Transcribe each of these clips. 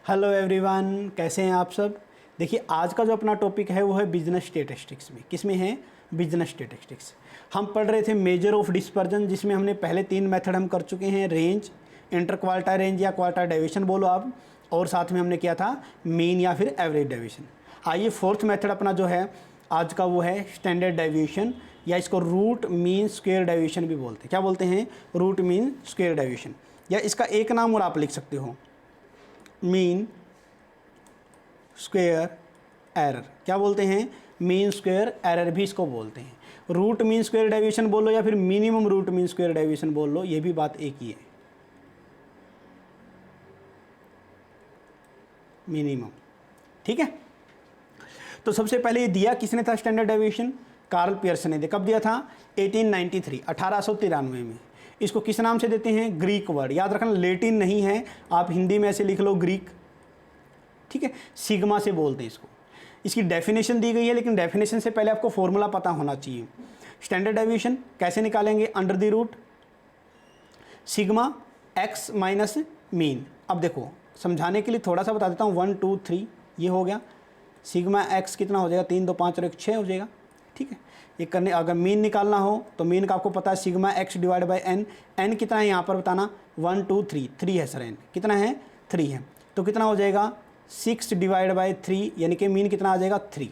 Hello everyone, कैसे हैं आप सब। देखिए, आज का जो अपना टॉपिक है वो है बिजनेस स्टैटिस्टिक्स में। किस में है? Business statistics. हम पढ़ रहे थे मेजर ऑफ डिस्पर्जन, जिसमें हमने पहले 3 मेथड हम कर चुके हैं। रेंज, इंटर क्वार्टाइल रेंज या क्वार्टाइल डेविएशन बोलो आप, और साथ में हमने किया था मीन या फिर एवरेज डेविएशन। आइए फोर्थ मेथड अपना जो है आज का वो है स्टैंडर्ड डेविएशन, या इसको रूट मीन स्क्वायर डेविएशन भी बोलते हैं। क्या बोलते हैं? रूट मीन स्क्वायर डेविएशन, या इसका एक नाम और आप लिख सकते हो, मीन स्क्वायर एरर। क्या बोलते हैं? मीन स्क्वायर एरर भी इसको बोलते हैं। रूट मीन स्क्वायर डेविएशन बोलो या फिर minimum root mean square deviation बोल लो, ये भी बात एक ही है, मिनिमम। ठीक है, तो सबसे पहले ये दिया किसने था स्टैंडर्ड डेविएशन? कार्ल पियर्सन ने दिया। कब दिया था? 1893, 1893 में। इसको किस नाम से देते हैं? ग्रीक वर्ड, याद रखना, लेटिन नहीं है, आप हिंदी में ऐसे लिख लो ग्रीक। ठीक है, सिग्मा से बोलते हैं इसको। इसकी डेफिनेशन दी गई है, लेकिन डेफिनेशन से पहले आपको फॉर्मूला पता होना चाहिए। स्टैंडर्ड डेविएशन कैसे निकालेंगे? Under the root sigma X minus mean. अब देखो, समझाने के लिए थोड़ा सा बता देता हूँ। 1 2 3 ये हो गया। सिग्मा एक्स कितना हो जाएगा? 3 2 5 और 1 6 हो जाएगा। ठीक है, ये करने अगर मीन निकालना हो तो मीन का आपको पता है sigma X divide by N. N कितना है यहाँ पर बताना? 1 2 3 3 है सर। एन कितना है? 3 है। तो कितना हो जाएगा? 6 डिवाइड बाई 3, यानी कि मीन कितना आ जाएगा? 3।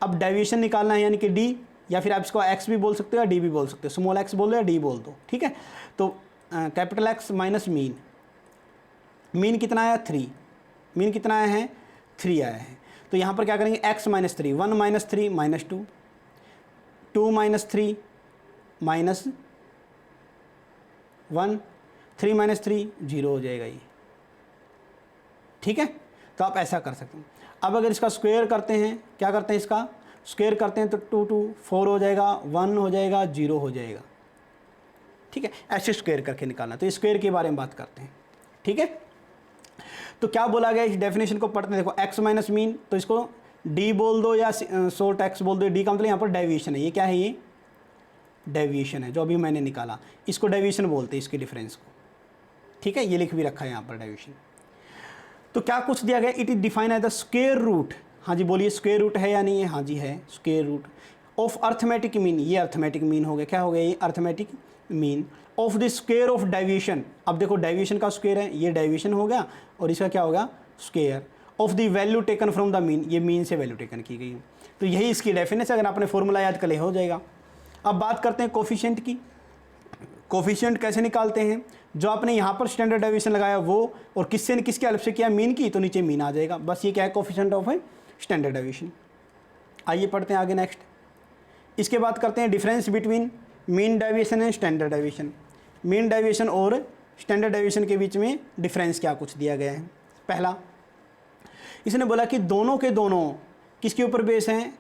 अब डेविएशन निकालना है, यानी कि डी, या फिर आप इसको एक्स भी बोल सकते हो या डी भी बोल सकते हो। स्मॉल एक्स बोल दो या डी बोल दो। ठीक है, तो capital x minus mean. Mean कितना आया? 3। मीन कितना आया है? 3 आया है। तो यहाँ पर क्या करेंगे? X minus 3, 1 minus 3 minus 2, 2 minus 3 minus 1, 3 minus 3 0 हो जाएगा ये। ठीक है, तो आप ऐसा कर सकते हैं। अब अगर इसका स्क्वायर करते हैं, क्या करते हैं? इसका स्क्वायर करते हैं तो 2 2 4 हो जाएगा, 1 हो जाएगा, 0 हो जाएगा। ठीक है, ऐसे स्क्वायर करके निकालना। तो स्क्वायर के बारे में बात करते हैं। ठीक है, तो क्या बोला गया इस डेफिनेशन को पढ़ते हैं। देखो, एक्स माइनस मीन, तो इसको डी बोल दो या शॉर्ट एक्स बोल दो। डी का मतलब यहाँ पर डेविएशन है। ये क्या है? ये डेविएशन है जो अभी मैंने निकाला, इसको डेविएशन बोलते हैं, इसके डिफरेंस को। ठीक है, ये लिख भी रखा है यहाँ पर डेविएशन। तो क्या कुछ दिया गया? It is define as the square root. हाँ जी बोलिए, स्क्वायर रूट है या नहीं है? हाँ जी है, square root of arithmetic mean. ये अर्थमेटिक मीन हो गया। क्या हो गया? ये arithmetic mean of the square of deviation. अब देखो, डेविएशन का स्क्वायर है, ये डेविएशन हो गया, और इसका क्या होगा? Square of the value taken from the mean. ये मीन से वैल्यू टेकन की गई है। तो यही इसकी डेफिनेशन, अगर आपने फॉर्मूला याद कर लिया हो जाएगा। अब बात करते हैं कोफिशिएंट की। कोफिशिएंट कैसे निकालते हैं? जो आपने यहाँ पर स्टैंडर्ड डेविएशन लगाया वो, और किससे ने किसके हेल्प से किया? मीन की, तो नीचे मीन आ जाएगा। बस ये क्या है? Coefficient of standard deviation. आइए पढ़ते हैं आगे नेक्स्ट। इसके बाद करते हैं difference between mean deviation and standard deviation. Mean deviation और स्टैंडर्ड डेविएशन के बीच में डिफरेंस क्या कुछ दिया गया है। पहला, इसने बोला कि दोनों के दोनों किसके ऊपर बेस हैं?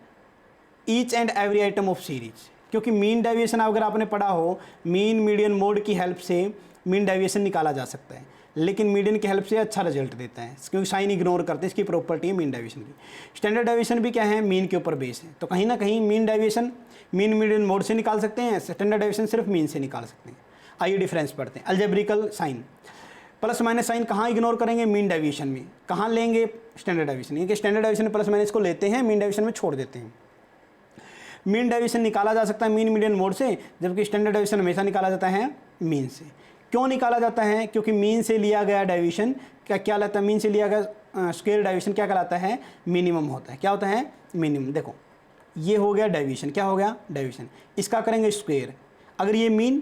Each and every item of series. क्योंकि मीन डेविएशन अगर आपने पढ़ा हो, मीन मीडियन मोड की हेल्प से मीन डेविएशन निकाला जा सकता है, लेकिन मीडियन की हेल्प से अच्छा रिजल्ट देता है, क्योंकि साइन इग्नोर करते हैं। इसकी प्रॉपर्टी है मीन डेविएशन की। स्टैंडर्ड डेविएशन भी क्या है? मीन के ऊपर बेस है। तो कहीं ना कहीं mean deviation mean median mode से निकाल सकते हैं, स्टैंडर्ड डेविएशन सिर्फ मीन से निकाल सकते हैं। आइए डिफरेंस पढ़ते हैं। अलजेब्रिकल साइन, प्लस माइनस साइन कहाँ इग्नोर करेंगे? मीन डेविएशन में। कहाँ लेंगे? Standard deviation. यानी कि स्टैंडर्ड डेविएशन में प्लस माइनस को लेते हैं, मीन डेविएशन में छोड़ देते हैं। मीन डेविएशन निकाला जा सकता है मीन मीडियन मोड से, जबकि स्टैंडर्ड डेविएशन हमेशा निकाला जाता है मीन से। क्यों निकाला जाता है? क्योंकि मीन से लिया गया डेविएशन क्या कहलाता है? मीन से लिया गया स्क्वायर डेविएशन क्या कहलाता है? मिनिमम होता है। क्या होता है? मिनिमम। देखो, ये हो गया डेविएशन। क्या हो गया? डेविएशन। इसका करेंगे स्क्वायर। अगर ये मीन,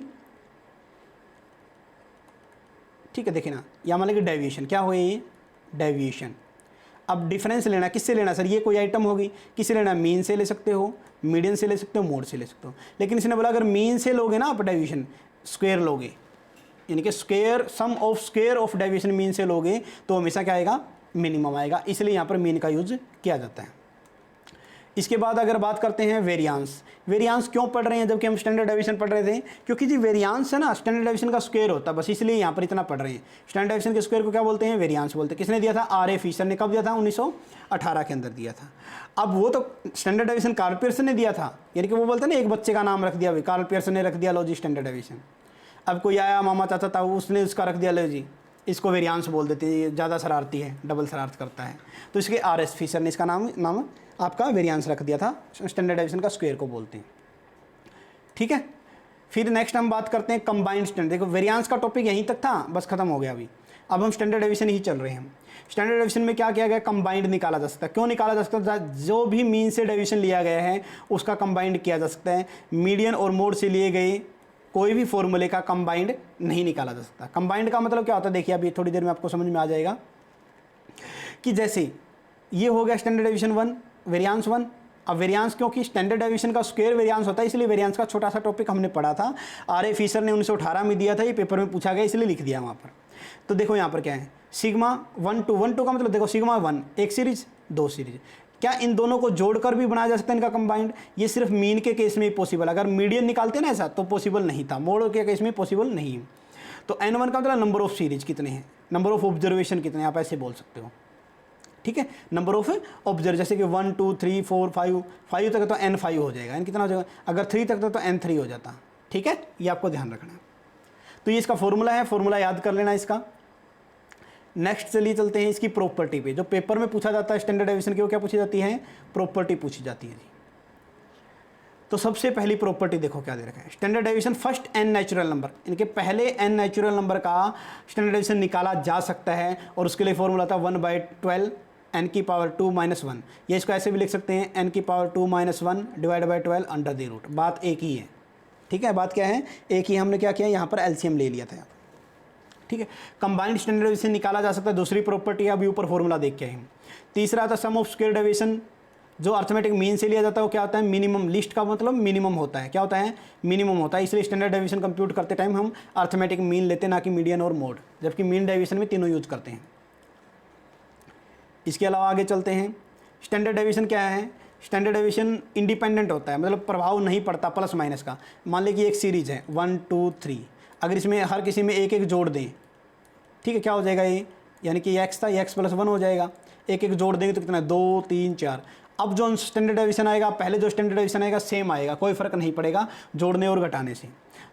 ठीक है, देखिए ना, या मान लीजिए डेविएशन। क्या हो गया? ये डेविएशन। अब डिफरेंस लेना किससे लेना? सर ये कोई आइटम होगी, किससे लेना? मीन से ले सकते हो, मीडियन से ले सकते हो, मोड से ले सकते हो। लेकिन इसने बोला अगर मीन से लोगे ना आप डेविएशन, स्क्वायर लोगे, यानी कि square sum of square of deviation mean से लोगे, तो हमेशा क्या आएगा? मिनिमम आएगा। इसलिए यहाँ पर मीन का यूज किया जाता है। इसके बाद अगर बात करते हैं वेरियांस। वेरियांस क्यों पढ़ रहे हैं जबकि हम स्टैंडर्ड डेविएशन पढ़ रहे थे? क्योंकि जी वेरियांस है ना, स्टैंडर्ड डेविएशन का स्क्वायर होता है, बस इसलिए यहाँ पर इतना पढ़ रहे हैं। स्टैंडर्ड डेविएशन के स्क्वायर को क्या बोलते हैं? वेरियांस बोलते हैं। किसने दिया था? आर ए फिशर ने। कब दिया था? 1918 के अंदर दिया था। अब वो तो स्टैंडर्ड डेविएशन कार्ल पियर्सन ने दिया था, यानी कि वो बोलते हैं ना, एक बच्चे का नाम रख दिया, कार्ल पियर्सन ने रख दिया लो जी स्टैंडर्ड डेविएशन। अब कोई आया मामा चाचा था, उसने उसका रख दिया लो जी इसको वेरियांस बोल देते हैं, ये ज़्यादा शरारती है, डबल शरारत करता है, तो इसके RS फिशर ने इसका नाम आपका वेरियांस रख दिया था, स्टैंडर्ड डेविएशन का स्क्वायर को बोलते हैं। ठीक है, फिर नेक्स्ट हम बात करते हैं कंबाइंड स्टैंडर्ड। देखो वेरियांस का टॉपिक यहीं तक था, बस खत्म हो गया अभी। अब हम स्टैंडर्ड डेविएशन ही चल रहे हैं। स्टैंडर्ड डेविएशन में क्या किया गया, कंबाइंड निकाला जा सकता है। क्यों निकाला जा सकता है, जो भी मीन से डेविएशन लिया गया है उसका कंबाइंड किया जा सकता है। मीडियन और मोड से लिए गए कोई भी फॉर्मूले का कंबाइंड नहीं निकाला जा सकता। कंबाइंड का मतलब क्या होता है, देखिए अभी थोड़ी देर में आपको समझ में आ जाएगा कि जैसे ये हो गया स्टैंडर्ड डेविएशन 1, वेरियांस 1। अब वेरियांस, क्योंकि स्टैंडर्ड डेविएशन का स्क्वायर वेरियांस होता है, इसलिए वेरियांस का छोटा सा टॉपिक हमने पढ़ा था, RA फिशर ने 1918 में दिया था, ये पेपर में पूछा गया इसलिए लिख दिया वहाँ पर। तो देखो यहाँ पर क्या है, सिग्मा 1 2 का मतलब देखो सिग्मा 1 एक सीरीज, 2 सीरीज, क्या इन दोनों को जोड़कर भी बनाया जा सकता है इनका कंबाइंड? ये सिर्फ मीन के केस में ही पॉसिबल, अगर मीडियन निकालते ना ऐसा तो पॉसिबल नहीं था, मोड के केस में पॉसिबल नहीं है। तो N1 का मतलब नंबर ऑफ सीरीज कितने हैं, नंबर ऑफ ऑब्जर्वेशन कितने, आप ऐसे बोल सकते हो। ठीक है, नंबर ऑफ ऑब्जर्व, जैसे कि 1 2 3 4 5 तक तो N5 हो जाएगा, N कितना हो जाएगा, अगर 3 तक तो N3 हो जाता। ठीक है, ये आपको ध्यान रखना है। तो ये इसका फॉर्मूला है, फॉर्मूला याद कर लेना इसका। नेक्स्ट चलिए चलते हैं इसकी प्रॉपर्टी पे, जो पेपर में पूछा जाता है स्टैंडर्ड डेविएशन की, वो क्या पूछी जाती है, प्रॉपर्टी पूछी जाती है जी। तो सबसे पहली प्रॉपर्टी देखो क्या दे रखा है, standard deviation first n natural number, इनके पहले n नेचुरल नंबर का स्टैंडर्ड डेविएशन निकाला जा सकता है, और उसके लिए फॉर्मूला था 1/12 n⁻²-1। ये इसको ऐसे भी लिख सकते हैं n⁻² - 1 divide by 12 under the root. बात एक ही है। ठीक है, बात क्या है, एक ही। हमने क्या किया, यहाँ पर LCM ले लिया था यहाँ पर। ठीक है, कंबाइंड स्टैंडर्ड डेविएशन निकाला जा सकता है, दूसरी प्रॉपर्टी है, अभी ऊपर फॉर्मूला देख के आए। तीसरा था सम ऑफ स्क्वायर डेविएशन, जो अर्थमेटिक मीन से लिया जाता है, वो क्या होता है, मिनिमम। लिस्ट का मतलब मिनिमम होता है, क्या होता है, मिनिमम होता है, इसलिए स्टैंडर्ड डेविएशन कंप्यूट करते टाइम हम अर्थमेटिक मीन लेते हैं, ना कि मीडियन और मोड, जबकि मीन डेविएशन में तीनों यूज करते हैं। इसके अलावा आगे चलते हैं, स्टैंडर्ड डेविएशन क्या है, स्टैंडर्ड डेविएशन इंडिपेंडेंट होता है, मतलब प्रभाव नहीं पड़ता प्लस माइनस का। मान लें कि एक सीरीज है 1 2 3, अगर इसमें हर किसी में एक एक जोड़ दें, ठीक है, क्या हो जाएगा ये, यानी कि x था, ये x + 1 हो जाएगा। एक एक जोड़ देंगे तो कितना है, 2 3 4। अब जो स्टैंडर्ड डेविएशन आएगा, पहले जो स्टैंडर्ड डेविएशन आएगा सेम आएगा, कोई फर्क नहीं पड़ेगा जोड़ने और घटाने से।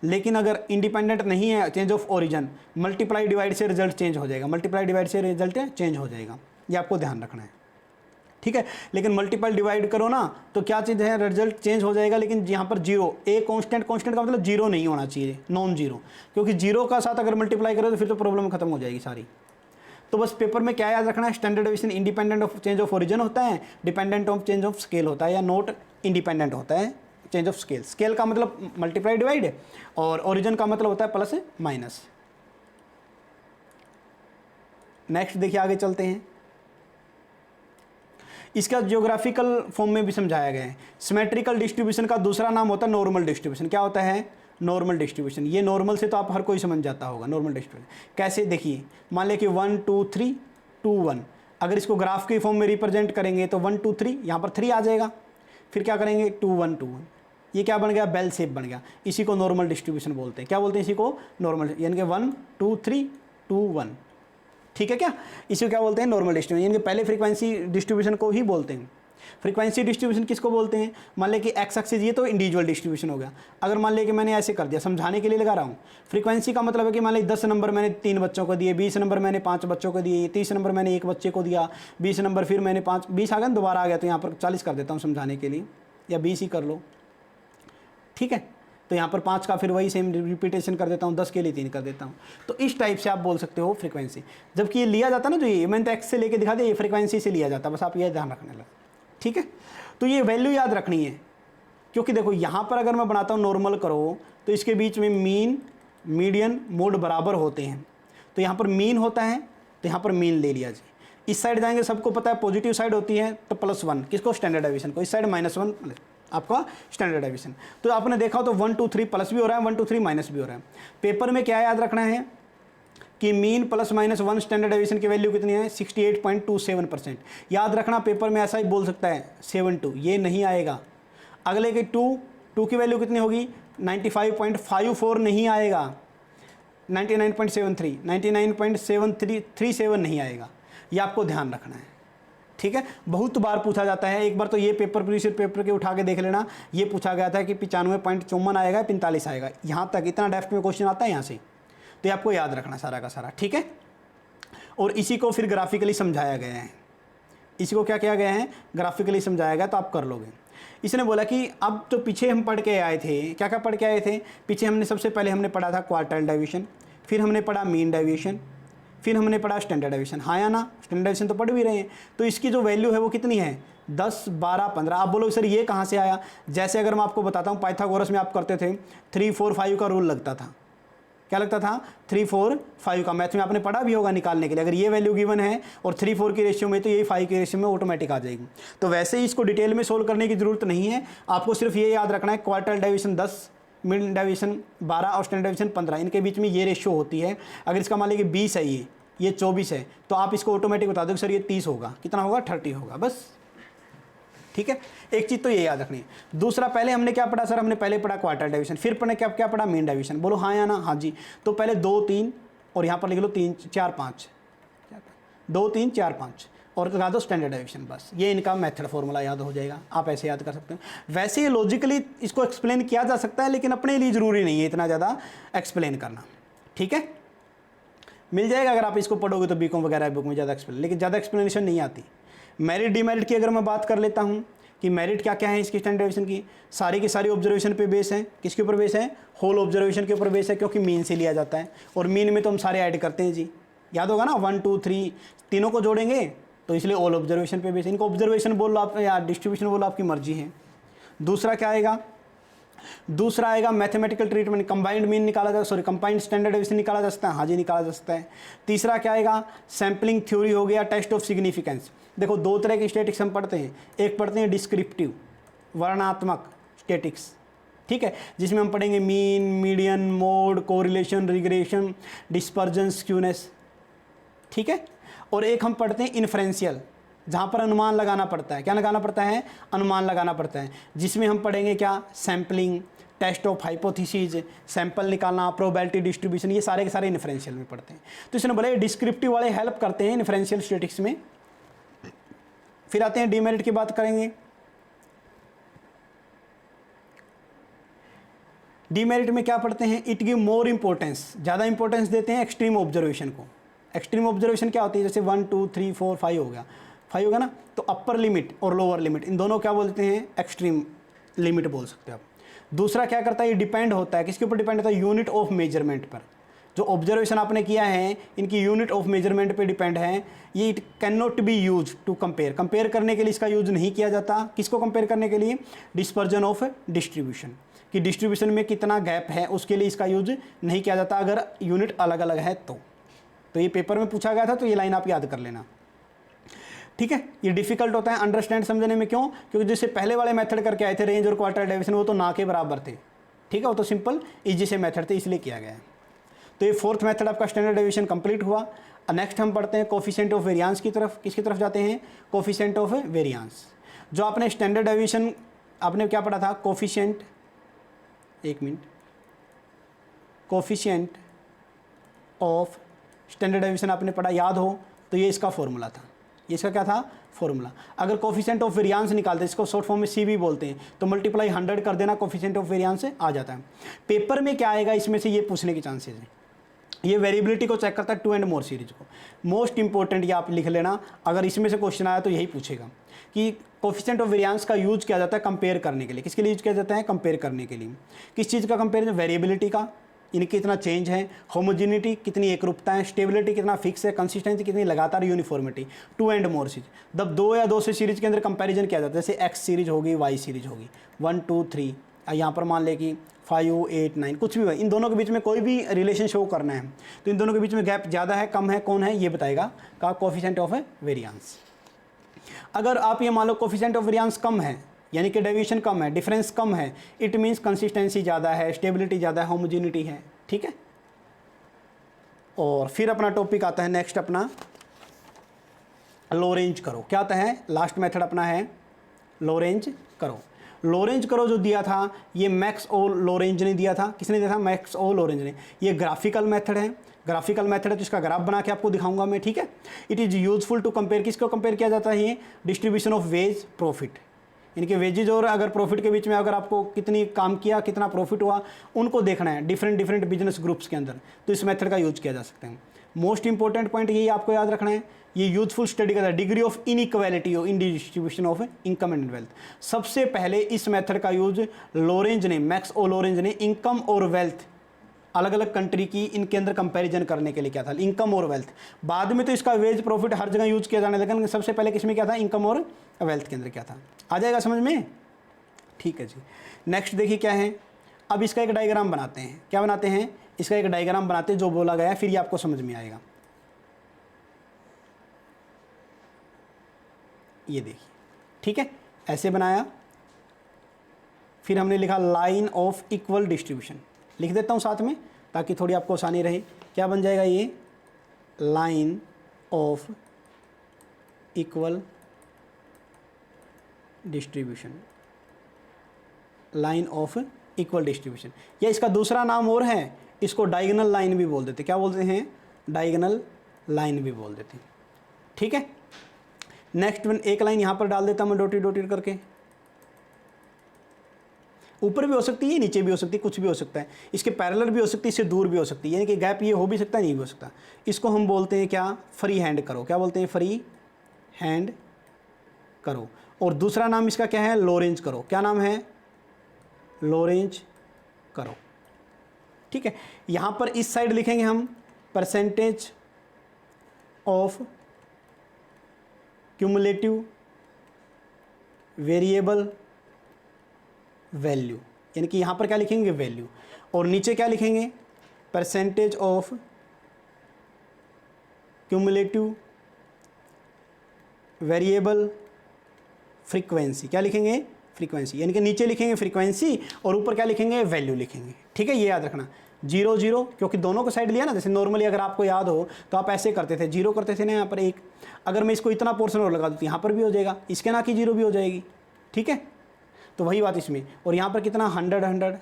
लेकिन अगर इंडिपेंडेंट नहीं है, change of origin, multiply divide से रिजल्ट चेंज हो जाएगा, मल्टीप्लाई डिवाइड से रिजल्ट चेंज हो जाएगा, ये आपको ध्यान रखना है। ठीक है, लेकिन मल्टीपल डिवाइड करो ना तो क्या चीज़ है, रिजल्ट चेंज हो जाएगा, लेकिन यहाँ पर जीरो, ए कांस्टेंट का मतलब जीरो नहीं होना चाहिए, नॉन जीरो, क्योंकि जीरो का साथ अगर मल्टीप्लाई करो तो फिर तो प्रॉब्लम खत्म हो जाएगी सारी। तो बस पेपर में क्या याद रखना है, standard deviation independent of change of origin होता है, dependent of change of scale होता है, या नॉट इंडिपेंडेंट होता है चेंज ऑफ स्केल। स्केल का मतलब मल्टीप्लाई डिवाइड, और ओरिजिन का मतलब होता है प्लस माइनस। नेक्स्ट देखिए, आगे चलते हैं। इसका ज्योग्राफिकल फॉर्म में भी समझाया गया है। सिमेट्रिकल डिस्ट्रीब्यूशन का दूसरा नाम होता है नॉर्मल डिस्ट्रीब्यूशन। क्या होता है, नॉर्मल डिस्ट्रीब्यूशन। ये नॉर्मल से तो आप हर कोई समझ जाता होगा, नॉर्मल डिस्ट्रीब्यूशन कैसे, देखिए मान लें कि 1 2 3 2 1, अगर इसको ग्राफ के फॉर्म में रिप्रेजेंट करेंगे तो 1 2 3, यहाँ पर 3 आ जाएगा, फिर क्या करेंगे 2 1 2 1, ये क्या बन गया, बेल शेप बन गया। इसी को नॉर्मल डिस्ट्रीब्यूशन बोलते हैं। क्या बोलते हैं इसी को, नॉर्मल, यानी कि 1 2 3 2 1। ठीक है क्या, इसी को क्या बोलते हैं, नॉर्मल डिस्ट्रीब्यूशन, यानी कि पहले फ्रीक्वेंसी डिस्ट्रीब्यूशन को ही बोलते हैं। फ्रीक्वेंसी डिस्ट्रीब्यूशन किसको बोलते हैं, मान लें कि एक्स एक्सिस ये तो इंडिविजुअल डिस्ट्रीब्यूशन हो गया। अगर मान लें कि मैंने ऐसे कर दिया, समझाने के लिए लगा रहा हूँ। फ्रीक्वेंसी का मतलब है कि मान लें 10 नंबर मैंने 3 बच्चों को दिए, 20 नंबर मैंने 5 बच्चों को दिए, 30 नंबर मैंने 1 बच्चे को दिया, 20 नंबर फिर मैंने 5, 20 आ गया, दोबारा आ गया, तो यहाँ पर 40 कर देता हूँ समझाने के लिए, या 20 ही कर लो। ठीक है, तो यहाँ पर 5 का फिर वही सेम रिपीटेशन कर देता हूँ, 10 के लिए 3 कर देता हूँ। तो इस टाइप से आप बोल सकते हो फ्रीक्वेंसी। जबकि ये लिया जाता ना, जो ये मैंने तो एक्स से लेके दिखा दिया, ये फ्रीक्वेंसी से लिया जाता, बस आप ये ध्यान रखने लगे। ठीक है, तो ये वैल्यू याद रखनी है, क्योंकि देखो यहाँ पर अगर मैं बनाता हूँ नॉर्मल करो तो इसके बीच में मीन मीडियन मोड बराबर होते हैं। तो यहाँ पर मीन होता है तो यहाँ पर मीन ले लिया जी। इस साइड जाएंगे, सबको पता है पॉजिटिव साइड होती है तो +1, किसको, स्टैंडर्ड डेविएशन को। इस साइड -1 आपका स्टैंडर्ड डेविएशन। तो आपने देखा हो तो 1 2 3 प्लस भी हो रहा है, 1 2 3 माइनस भी हो रहा है। पेपर में क्या याद रखना है कि मीन +-1 स्टैंडर्ड डेविएशन की वैल्यू कितनी है, 68.27%। याद रखना, पेपर में ऐसा ही बोल सकता है 72, ये नहीं आएगा। अगले के 2 की वैल्यू कितनी होगी, 95.54 नहीं आएगा, 99.73, 99.7337 नहीं आएगा। ये आपको ध्यान रखना है। ठीक है, बहुत बार पूछा जाता है। एक बार तो ये पेपर प्रीवियस पेपर के उठा के देख लेना, ये पूछा गया था कि 95.54 आएगा, 45 आएगा, यहाँ तक इतना डेप्थ में क्वेश्चन आता है यहाँ से। तो ये आपको याद रखना सारा का सारा। ठीक है, और इसी को फिर ग्राफिकली समझाया गया है, इसी को क्या किया गया है, ग्राफिकली समझाया गया, तो आप कर लोगे। इसने बोला कि अब तो पीछे हम पढ़ के आए थे, क्या क्या पढ़ के आए थे पीछे, हमने सबसे पहले हमने पढ़ा था क्वार्टाइल डेविएशन, फिर हमने पढ़ा मीन डेविएशन, फिर हमने पढ़ा स्टैंडर्ड डेविएशन, हाँ या ना, स्टैंडर्ड डेविएशन तो पढ़ भी रहे हैं। तो इसकी जो वैल्यू है वो कितनी है, 10, 12, 15। आप बोलो सर ये कहाँ से आया, जैसे अगर मैं आपको बताता हूँ पाइथागोरस में आप करते थे 3, 4, 5 का रूल लगता था, क्या लगता था, 3, 4, 5 का, मैथ में आपने पढ़ा भी होगा निकालने के लिए। अगर ये वैल्यू गिवन है और 3, 4 की रेशियो में, तो यही 5 की रेशियो में ऑटोमेटिक आ जाएगी। तो वैसे ही इसको डिटेल में सोल्व करने की जरूरत नहीं है, आपको सिर्फ ये याद रखना है क्वार्टाइल डेविएशन 10, मिड डेविएशन 12 और स्टैंडर्ड डेविएशन 15, इनके बीच में ये रेशियो होती है। अगर इसका मान लीजिए 20 है, ये 24 है, तो आप इसको ऑटोमेटिक बता दो सर ये 30 होगा, कितना होगा, 30 होगा, बस। ठीक है, एक चीज़ तो ये याद रखनी है। दूसरा, पहले हमने क्या पढ़ा सर, हमने पहले पढ़ा क्वार्टाइल डेविएशन, फिर पढ़ने क्या क्या पढ़ा, मीन डेविएशन। बोलो हाँ या ना, हाँ जी। तो पहले 2, 3 और यहाँ पर लिख लो 3, 4, 5, 2, 3, 4, 5 और लगा दो स्टैंडर्ड डेविएशन, बस। ये इनका मेथड फॉर्मूला याद हो जाएगा, आप ऐसे याद कर सकते हैं। वैसे ये लॉजिकली इसको एक्सप्लेन किया जा सकता है, लेकिन अपने लिए ज़रूरी नहीं है इतना ज़्यादा एक्सप्लेन करना। ठीक है, मिल जाएगा अगर आप इसको पढ़ोगे तो बीकॉम वगैरह बुक में ज़्यादा एक्सप्लेन, लेकिन ज़्यादा एक्सप्लेनेशन नहीं आती। मेरिट डिमेरिट की अगर मैं बात कर लेता हूँ कि मेरिट क्या क्या है इसकी स्टैंडर्ड डेविएशन की, सारी की सारी ऑब्जर्वेशन पे बेस है। किसके ऊपर बेस है, होल ऑब्जर्वेशन के ऊपर बेस है, क्योंकि मीन से लिया जाता है और मीन में तो हम सारे ऐड करते हैं जी, याद होगा ना, 1, 2, 3 तीनों को जोड़ेंगे, तो इसलिए ऑल ऑब्जर्वेशन पे बेस। इनको ऑब्जर्वेशन बोल लो आप या डिस्ट्रीब्यूशन बोलो, आपकी मर्जी है। दूसरा क्या आएगा, दूसरा आएगा मैथमेटिकल ट्रीटमेंट, कंबाइंड मीन निकाला जा, सॉरी कंबाइंड स्टैंडर्ड डेविएशन निकाला जा सकता है, हाँ जी निकाला जा सकता है। तीसरा क्या आएगा, सैम्पलिंग थ्योरी हो गया, टेस्ट ऑफ सिग्निफिकेंस। देखो 2 तरह के स्टैटिक्स हम पढ़ते हैं, एक पढ़ते हैं डिस्क्रिप्टिव वर्णात्मक स्टैटिक्स, ठीक है, जिसमें हम पढ़ेंगे mean, median, mode, correlation, regression, dispersion, skewness, ठीक है। और एक हम पढ़ते हैं इन्फ्रेंशियल, जहाँ पर अनुमान लगाना पड़ता है, क्या लगाना पड़ता है, अनुमान लगाना पड़ता है, जिसमें हम पढ़ेंगे क्या, sampling, test of hypothesis, sample निकालना, प्रोबेबिलिटी डिस्ट्रीब्यूशन, ये सारे के सारे इन्फ्रेंशियल में पढ़ते हैं। तो इसने बोले डिस्क्रिप्टिव वाले हेल्प करते हैं इन्फ्रेंशियल स्टैटिक्स में। फिर आते हैं डीमेरिट की बात करेंगे। डीमेरिट में क्या पढ़ते हैं, इट गिव मोर इंपॉर्टेंस, ज़्यादा इंपॉर्टेंस देते हैं एक्सट्रीम ऑब्जर्वेशन को। एक्सट्रीम ऑब्जर्वेशन क्या होती है, जैसे 1, 2, 3, 4, 5 हो गया, 5 होगा ना, तो अपर लिमिट और लोअर लिमिट, इन दोनों क्या बोलते हैं, एक्सट्रीम लिमिट बोल सकते हैं आप। दूसरा क्या करता है, ये डिपेंड होता है, किसके ऊपर डिपेंड होता है, यूनिट ऑफ मेजरमेंट पर। जो ऑब्जर्वेशन आपने किया है, इनकी यूनिट ऑफ मेजरमेंट पे डिपेंड है। ये it can not be use to compare, compare करने के लिए इसका यूज नहीं किया जाता। किसको कंपेयर करने के लिए, डिस्पर्जन ऑफ डिस्ट्रीब्यूशन, कि डिस्ट्रीब्यूशन में कितना गैप है, उसके लिए इसका यूज नहीं किया जाता, अगर यूनिट अलग अलग है तो ये पेपर में पूछा गया था, तो ये लाइन आप याद कर लेना, ठीक है। ये डिफिकल्ट होता है अंडरस्टैंड समझने में, क्यों, क्योंकि जैसे पहले वाले मेथड करके आए थे रेंज और क्वार्टाइल डेविएशन, वो तो ना के बराबर थे, ठीक है, वो तो सिंपल इजी से मेथड थे, इसलिए किया गया है। तो ये 4th मेथड आपका स्टैंडर्ड डेविएशन कंप्लीट हुआ। नेक्स्ट हम पढ़ते हैं कोफिशिएंट ऑफ वेरिएंस की तरफ। किसकी तरफ जाते हैं, कोफिशिएंट ऑफ वेरिएंस। जो आपने स्टैंडर्ड डेविएशन आपने क्या पढ़ा था, कोफिशिएंट, एक minute, coefficient of standard deviation आपने पढ़ा, याद हो तो ये इसका फॉर्मूला था, ये इसका क्या था, फॉर्मूला। अगर कोफिशिएंट ऑफ वेरिएंस निकालते हैं, इसको शॉर्ट फॉर्म में सीवी बोलते हैं, तो मल्टीप्लाई 100 कर देना, कोफिशिएंट ऑफ वेरिएंस से आ जाता है। पेपर में क्या आएगा, इसमें से ये पूछने के चांसेस हैं। ये वेरिएबिलिटी को चेक करता है 2 and more सीरीज को। मोस्ट इंपॉर्टेंट ये आप लिख लेना, अगर इसमें से क्वेश्चन आया तो यही पूछेगा कि कोफिशिएंट ऑफ वेरिएंस का यूज किया जाता है कंपेयर करने के लिए। किसके लिए यूज किया जाता है, कंपेयर करने के लिए। किस चीज़ का कंपेयर, वेरिएबिलिटी का, इनकी कितना चेंज है, होमोजेनिटी कितनी एकरूपता है, स्टेबिलिटी कितना फिक्स है, कंसिस्टेंसी कितनी लगातार, यूनिफॉर्मिटी, 2 and more सीरीज। जब 2 या 2 से सीरीज के अंदर कंपैरिजन किया जाता है, जैसे एक्स सीरीज होगी, वाई सीरीज होगी, 1, 2, 3, यहाँ पर मान ले कि 5, 8, 9 कुछ भी हो, इन दोनों के बीच में कोई भी रिलेशन शो करना है, तो इन दोनों के बीच में गैप ज़्यादा है, कम है, कौन है, ये बताएगा का कोफिशिएंट ऑफ वेरिएंस। अगर आप ये मान लो कोफिशिएंट ऑफ वेरिएंस कम है, यानी कि डेविएशन कम है, डिफरेंस कम है, इट मीन्स कंसिस्टेंसी ज़्यादा है, स्टेबिलिटी ज़्यादा है, होमोजेनिटी है, ठीक है। और फिर अपना टॉपिक आता है नेक्स्ट अपना लोरेंज करो। क्या आता है, लास्ट मेथड अपना है लोरेंज करो। लोरेंज करो जो दिया था, ये मैक्स ओ लोरेंज ने दिया था। किसने दिया था, मैक्स ओ लोरेंज ने। ये ग्राफिकल मेथड है, ग्राफिकल मेथड है, तो इसका ग्राफ बना के आपको दिखाऊंगा मैं, ठीक है। It is useful to compare, किसको कंपेयर किया जाता है, ये डिस्ट्रीब्यूशन ऑफ वेज प्रॉफिट, इनके वेजेज और अगर प्रॉफिट के बीच में अगर आपको कितनी काम किया, कितना प्रॉफिट हुआ, उनको देखना है डिफरेंट बिजनेस ग्रुप्स के अंदर, तो इस मेथड का यूज किया जा सकता है। मोस्ट इंपॉर्टेंट पॉइंट यही आपको याद रखना है, ये यूथफुल स्टडी का degree of inequality in distribution of income and wealth. सबसे पहले इस मेथड का यूज लॉरेंज ने, मैक्स ओ लॉरेंज ने इनकम और वेल्थ अलग अलग कंट्री की इनके अंदर कंपैरिजन करने के लिए किया था, इनकम और वेल्थ। बाद में तो इसका वेज प्रॉफिट हर जगह यूज किया जाने लगा, लेकिन सबसे पहले किसमें क्या था, इनकम और वेल्थ के अंदर क्या था। आ जाएगा समझ में, ठीक है जी। नेक्स्ट देखिए क्या है, अब इसका एक डायग्राम बनाते हैं। क्या बनाते हैं, इसका एक डायग्राम बनाते हैं जो बोला गया है, फिर ये आपको समझ में आएगा। ये देखिए, ठीक है, ऐसे बनाया, फिर हमने लिखा लाइन ऑफ इक्वल डिस्ट्रीब्यूशन, लिख देता हूँ साथ में ताकि थोड़ी आपको आसानी रहे। क्या बन जाएगा ये, line of equal distribution, line of equal distribution, या इसका दूसरा नाम और है, इसको डायगोनल लाइन भी बोल देते। क्या बोलते हैं, डायगोनल लाइन भी बोल देते हैं, ठीक है। नेक्स्ट वन, एक लाइन यहाँ पर डाल देता हूँ मैं डॉटेड डॉटेड करके, ऊपर भी हो सकती है, नीचे भी हो सकती है, कुछ भी हो सकता है, इसके पैरेलल भी हो सकती है, इससे दूर भी हो सकती है, यानी कि गैप ये हो भी सकता है, नहीं भी हो सकता। इसको हम बोलते हैं क्या, फ्री हैंड करो। क्या बोलते हैं, फ्री हैंड करो। और दूसरा नाम इसका क्या है, लॉरेंज करो। क्या नाम है, लॉरेंज करो, ठीक है। यहाँ पर इस साइड लिखेंगे हम percentage of cumulative variable value, यानी कि यहाँ पर क्या लिखेंगे, वैल्यू, और नीचे क्या लिखेंगे, percentage of cumulative variable frequency. क्या लिखेंगे, फ्रीक्वेंसी, यानी कि नीचे लिखेंगे फ्रीक्वेंसी और ऊपर क्या लिखेंगे, वैल्यू लिखेंगे, ठीक है। ये याद रखना, 0 0, क्योंकि दोनों को साइड लिया ना, जैसे नॉर्मली अगर आपको याद हो तो आप ऐसे करते थे, 0 करते थे ना यहाँ पर 1, अगर मैं इसको इतना पोर्शन और लगा दूँ तो यहाँ पर भी हो जाएगा, इसके ना कि 0 भी हो जाएगी, ठीक है। तो वही बात इसमें, और यहाँ पर कितना 100 100,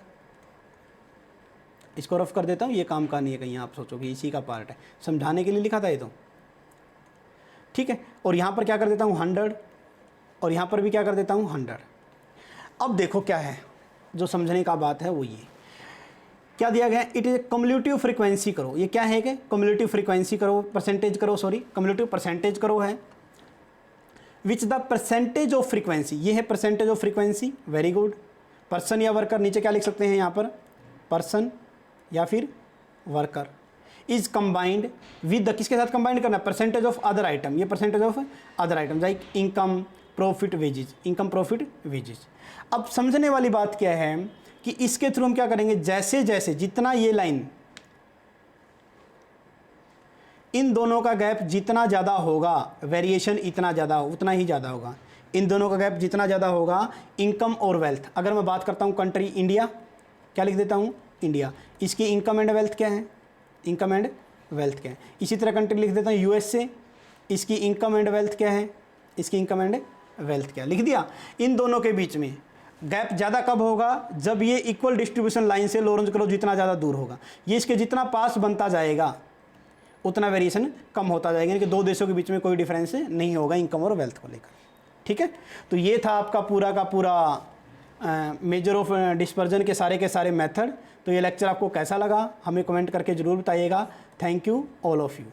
इसको रफ कर देता हूँ, ये काम का नहीं है कहीं आप सोचोगे इसी का पार्ट है, समझाने के लिए लिखा था ये तो, ठीक है। और यहाँ पर क्या कर देता हूँ 100, और यहाँ पर भी क्या कर देता हूँ 100। अब देखो क्या है, जो समझने का बात है वो ये क्या दिया गया है, इट इज कम्युलेटिव फ्रीक्वेंसी करो। ये क्या है कि कम्युलेटिव फ्रीक्वेंसी करो, परसेंटेज करो, सॉरी कम्युलेटिव परसेंटेज करो है, which the percentage of frequency, ये है percentage of frequency, very good. Person या वर्कर, नीचे क्या लिख सकते हैं यहाँ पर, पर्सन या फिर worker, is combined with the, किसके साथ कंबाइंड करना, परसेंटेज ऑफ अदर आइटम, ये percentage of other item like income, profit, wages, income, profit, wages. अब समझने वाली बात क्या है कि इसके थ्रू हम क्या करेंगे, जैसे जैसे जितना ये लाइन, इन दोनों का गैप जितना ज़्यादा होगा, वेरिएशन इतना ज़्यादा उतना ही ज़्यादा होगा। इन दोनों का गैप जितना ज़्यादा होगा, इनकम और वेल्थ, अगर मैं बात करता हूँ कंट्री इंडिया, क्या लिख देता हूँ, इंडिया, इसकी इनकम एंड वेल्थ क्या है, इनकम एंड वेल्थ क्या है। इसी तरह कंट्री लिख देता हूँ यूएसए, इसकी इनकम एंड वेल्थ क्या है, इसकी इनकम एंड वेल्थ क्या, लिख दिया। इन दोनों के बीच में गैप ज़्यादा कब होगा, जब ये इक्वल डिस्ट्रीब्यूशन लाइन से लॉरेंज कर्व जितना ज़्यादा दूर होगा, ये इसके जितना पास बनता जाएगा उतना वेरिएशन कम होता जाएगा, यानी कि दो देशों के बीच में कोई डिफरेंस नहीं होगा इनकम और वेल्थ को लेकर, ठीक है। तो ये था आपका पूरा का पूरा मेजर ऑफ डिस्पर्जन के सारे मेथड। तो ये लेक्चर आपको कैसा लगा हमें कमेंट करके ज़रूर बताइएगा। Thank you all of you.